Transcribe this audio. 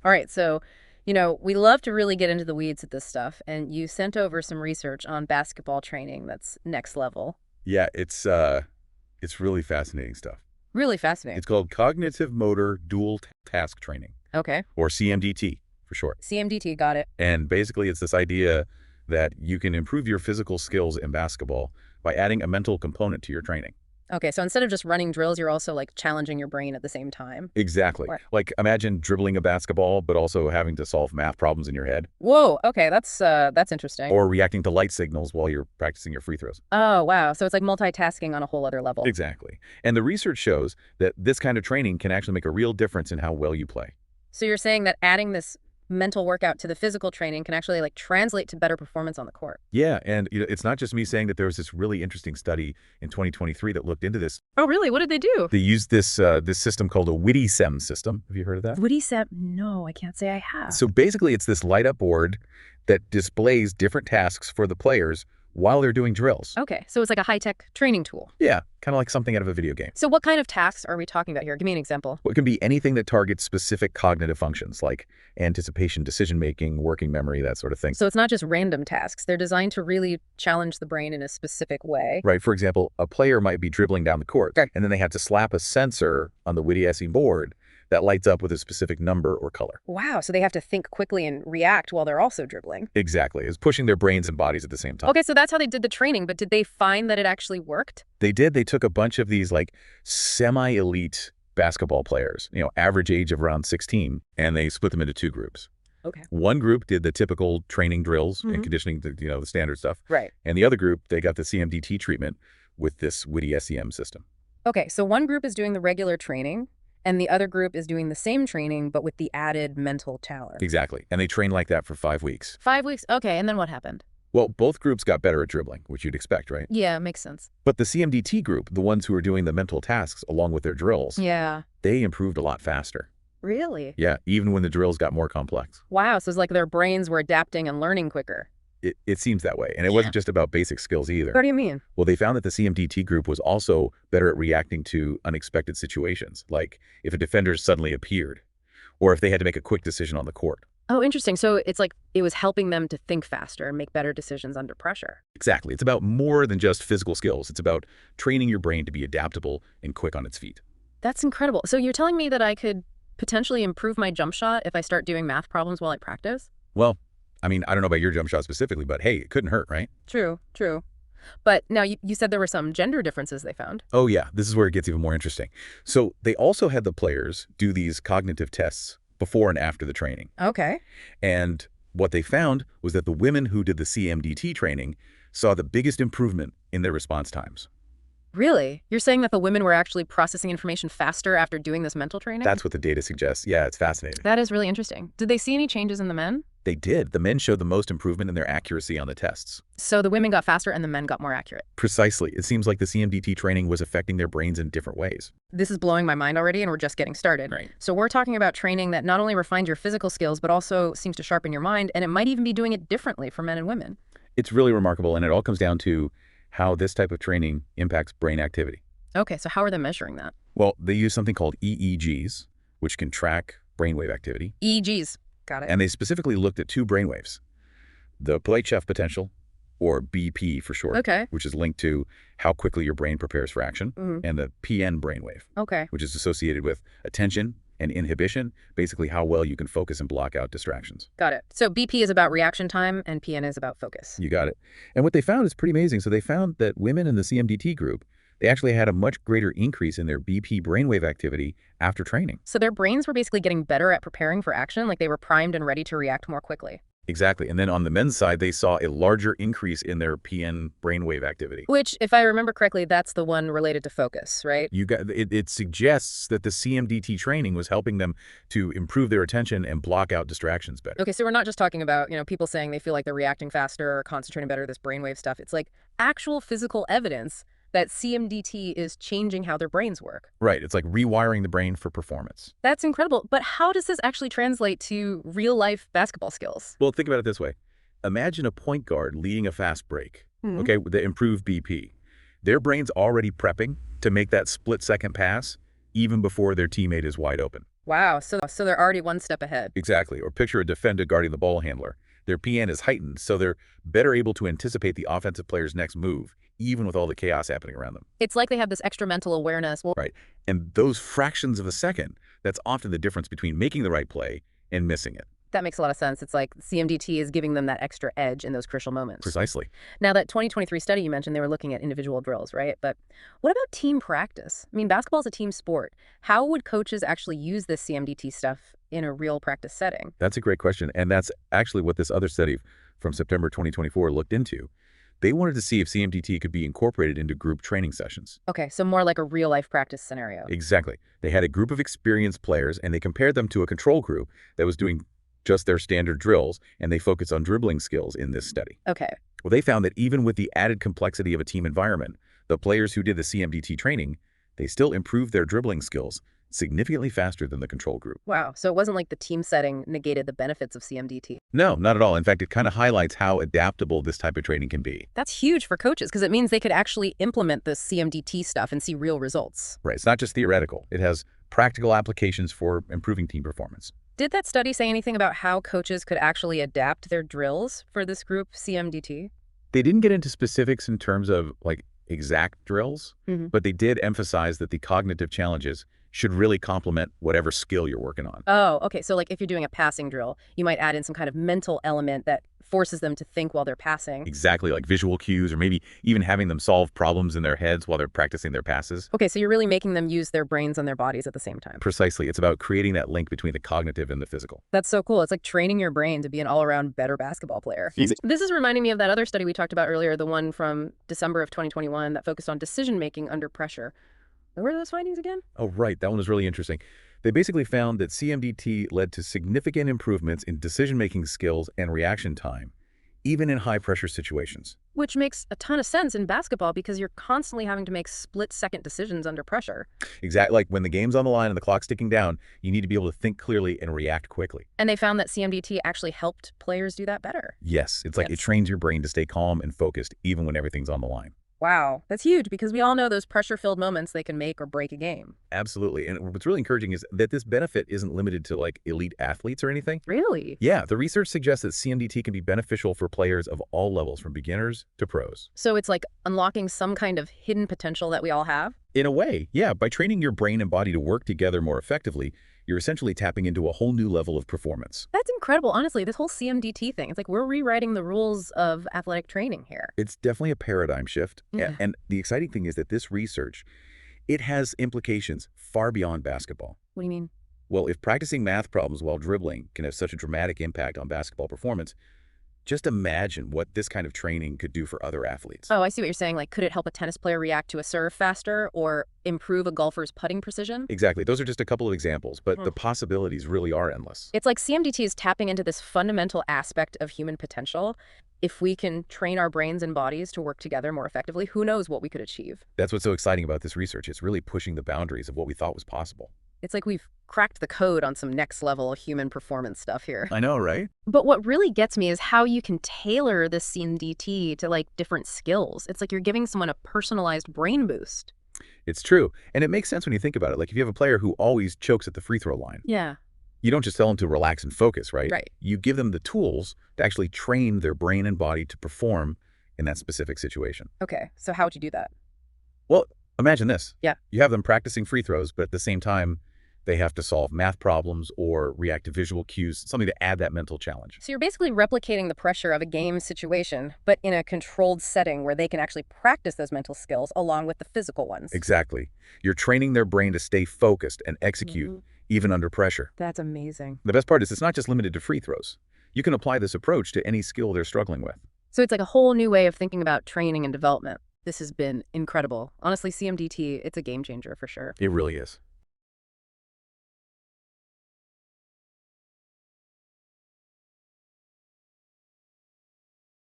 All right, so, we love to really get into the weeds with this stuff, and you sent over some research on basketball training that's next level. Yeah, it's really fascinating stuff. Really fascinating. It's called cognitive motor dual task training, Okay. or CMDT for short. CMDT, got it. And basically it's this idea that you can improve your physical skills in basketball by adding a mental component to your training. Okay, so instead of just running drills, you're also like challenging your brain at the same time. Exactly. Right. Like imagine dribbling a basketball, but also having to solve math problems in your head, Whoa, okay, that's interesting. or reacting to light signals while you're practicing your free throws. Oh, wow. So it's like multitasking on a whole other level. Exactly. And the research shows that this kind of training can actually make a real difference in how well you play. So you're saying that adding this mental workout to the physical training can actually like translate to better performance on the court. Yeah, and it's not just me saying that there was this really interesting study in 2023 that looked into this. Oh, really? What did they do? They used this system called a witty SEM system. Have you heard of that? Woody said, no, I can't say I have. So basically, it's this light-up board that displays different tasks for the players while they're doing drills. Okay, so it's like a high-tech training tool. Yeah, kind of like something out of a video game. So what kind of tasks are we talking about here? Give me an example. Well, it can be anything that targets specific cognitive functions like anticipation, decision-making, working memory, that sort of thing. So it's not just random tasks. They're designed to really challenge the brain in a specific way. Right. For example, a player might be dribbling down the court, Okay. and then they have to slap a sensor on the witty SEM board that lights up with a specific number or color. Wow, so they have to think quickly and react while they're also dribbling. Exactly. It's pushing their brains and bodies at the same time. Okay, so that's how they did the training, but did they find that it actually worked? They did. They took a bunch of these like semi-elite basketball players, average age of around 16, and they split them into two groups. Okay. One group did the typical training drills and Mhm. conditioning, the standard stuff. Right. And the other group, they got the CMDT treatment with this witty SEM system. Okay, so one group is doing the regular training, and the other group is doing the same training, but with the added mental challenge. Exactly. And they trained like that for 5 weeks. 5 weeks? Okay, and then what happened? Well, both groups got better at dribbling, which you'd expect, right? Yeah, makes sense. But the CMDT group, the ones who were doing the mental tasks along with their drills, Yeah. they improved a lot faster. Really? Yeah, even when the drills got more complex. Wow, so it's like their brains were adapting and learning quicker. It seems that way. And it Yeah. wasn't just about basic skills either. What do you mean? Well, they found that the CMDT group was also better at reacting to unexpected situations, like if a defender suddenly appeared, or if they had to make a quick decision on the court. Oh, interesting. So it's like it was helping them to think faster and make better decisions under pressure. Exactly. It's about more than just physical skills. It's about training your brain to be adaptable and quick on its feet. That's incredible. So you're telling me that I could potentially improve my jump shot if I start doing math problems while I practice? Well, I mean, I don't know about your jump shot specifically, but hey, it couldn't hurt, right? True, true. But now you said there were some gender differences they found. Oh yeah, this is where it gets even more interesting. So they also had the players do these cognitive tests before and after the training. Okay. And what they found was that the women who did the CMDT training saw the biggest improvement in their response times. Really? You're saying that the women were actually processing information faster after doing this mental training? That's what the data suggests. Yeah, it's fascinating. That is really interesting. Did they see any changes in the men? They did. The men showed the most improvement in their accuracy on the tests. So the women got faster and the men got more accurate. Precisely. It seems like the CMDT training was affecting their brains in different ways. This is blowing my mind already, and we're just getting started. Right. So we're talking about training that not only refines your physical skills, but also seems to sharpen your mind, and it might even be doing it differently for men and women. It's really remarkable, and it all comes down to how this type of training impacts brain activity. Okay, so how are they measuring that? Well, they use something called EEGs, which can track brainwave activity. EEGs. Got it. And they specifically looked at two brainwaves, the Plate-Chef potential, or BP for short, Okay. which is linked to how quickly your brain prepares for action, Mhm. and the PN brainwave, Okay. which is associated with attention and inhibition, basically how well you can focus and block out distractions. Got it. So BP is about reaction time and PN is about focus. You got it. And what they found is pretty amazing. So they found that women in the CMDT group, they actually had a much greater increase in their BP brainwave activity after training. So their brains were basically getting better at preparing for action, like they were primed and ready to react more quickly. Exactly. And then on the men's side, they saw a larger increase in their PN brainwave activity. Which, if I remember correctly, that's the one related to focus, right? It suggests that the CMDT training was helping them to improve their attention and block out distractions better. Okay, so we're not just talking about, people saying they feel like they're reacting faster or concentrating better, this brainwave stuff. It's like actual physical evidence that CMDT is changing how their brains work. Right. It's like rewiring the brain for performance. That's incredible. But how does this actually translate to real-life basketball skills? Well, think about it this way. Imagine a point guard leading a fast break, Mhm. okay, with the improved BP. Their brain's already prepping to make that split-second pass even before their teammate is wide open. Wow, so they're already one step ahead. Exactly. Or picture a defender guarding the ball handler. Their PN is heightened, so they're better able to anticipate the offensive player's next move, even with all the chaos happening around them. It's like they have this extra mental awareness. Well, Right. And those fractions of a second, that's often the difference between making the right play and missing it. that makes a lot of sense. It's like CMDT is giving them that extra edge in those crucial moments. Precisely. Now, that 2023 study you mentioned, they were looking at individual drills, right? But what about team practice? I mean, basketball is a team sport. How would coaches actually use this CMDT stuff in a real practice setting? That's a great question. And that's actually what this other study from September 2024 looked into. They wanted to see if CMDT could be incorporated into group training sessions. Okay, so more like a real life practice scenario. Exactly. They had a group of experienced players, and they compared them to a control group that was doing just their standard drills, and they focused on dribbling skills in this study. Okay. Well, they found that even with the added complexity of a team environment, the players who did the CMDT training, they still improved their dribbling skills significantly faster than the control group. Wow. So it wasn't like the team setting negated the benefits of CMDT. No, not at all. In fact, it kind of highlights how adaptable this type of training can be. That's huge for coaches because it means they could actually implement the CMDT stuff and see real results. Right. It's not just theoretical. It has practical applications for improving team performance. Did that study say anything about how coaches could actually adapt their drills for this group CMDT? They didn't get into specifics in terms of like exact drills, but they did emphasize that the cognitive challenges should really complement whatever skill you're working on. Oh, okay. So like if you're doing a passing drill, you might add in some kind of mental element that forces them to think while they're passing. Exactly, like visual cues, or maybe even having them solve problems in their heads while they're practicing their passes. Okay, so you're really making them use their brains and their bodies at the same time. Precisely. It's about creating that link between the cognitive and the physical. That's so cool. It's like training your brain to be an all-around better basketball player. Easy. This is reminding me of that other study we talked about earlier, the one from December of 2021 that focused on decision-making under pressure. What were those findings again? Oh, right. That one was really interesting. They basically found that CMDT led to significant improvements in decision-making skills and reaction time, even in high-pressure situations. Which makes a ton of sense in basketball because you're constantly having to make split-second decisions under pressure. Exactly. Like when the game's on the line and the clock's ticking down, you need to be able to think clearly and react quickly. And they found that CMDT actually helped players do that better. Yes. It's like it trains your brain to stay calm and focused even when everything's on the line. Wow, that's huge because we all know those pressure-filled moments, they can make or break a game. Absolutely. And what's really encouraging is that this benefit isn't limited to like elite athletes or anything. Really? Yeah, the research suggests that CMDT can be beneficial for players of all levels, from beginners to pros. So it's like unlocking some kind of hidden potential that we all have? In a way, yeah, by training your brain and body to work together more effectively, you're essentially tapping into a whole new level of performance. That's incredible. Honestly, this whole CMDT thing, it's like we're rewriting the rules of athletic training here. It's definitely a paradigm shift. Yeah. And the exciting thing is that this research, it has implications far beyond basketball. What do you mean? Well, if practicing math problems while dribbling can have such a dramatic impact on basketball performance, just imagine what this kind of training could do for other athletes. Oh, I see what you're saying. Like, could it help a tennis player react to a serve faster or improve a golfer's putting precision? Exactly. Those are just a couple of examples, but the possibilities really are endless. It's like CMDT is tapping into this fundamental aspect of human potential. If we can train our brains and bodies to work together more effectively, who knows what we could achieve? That's what's so exciting about this research. It's really pushing the boundaries of what we thought was possible. It's like we've cracked the code on some next level human performance stuff here. I know, right? But what really gets me is how you can tailor this CMDT to like different skills. It's like you're giving someone a personalized brain boost. It's true. And it makes sense when you think about it. Like if you have a player who always chokes at the free throw line, Yeah. you don't just tell them to relax and focus, right? Right. You give them the tools to actually train their brain and body to perform in that specific situation. Okay. So how would you do that? Well, imagine this. Yeah. You have them practicing free throws, but at the same time, they have to solve math problems or react to visual cues, something to add that mental challenge. So you're basically replicating the pressure of a game situation, but in a controlled setting where they can actually practice those mental skills along with the physical ones. Exactly. You're training their brain to stay focused and execute even under pressure. That's amazing. The best part is it's not just limited to free throws. You can apply this approach to any skill they're struggling with. So it's like a whole new way of thinking about training and development. This has been incredible. Honestly, CMDT, it's a game changer for sure. It really is.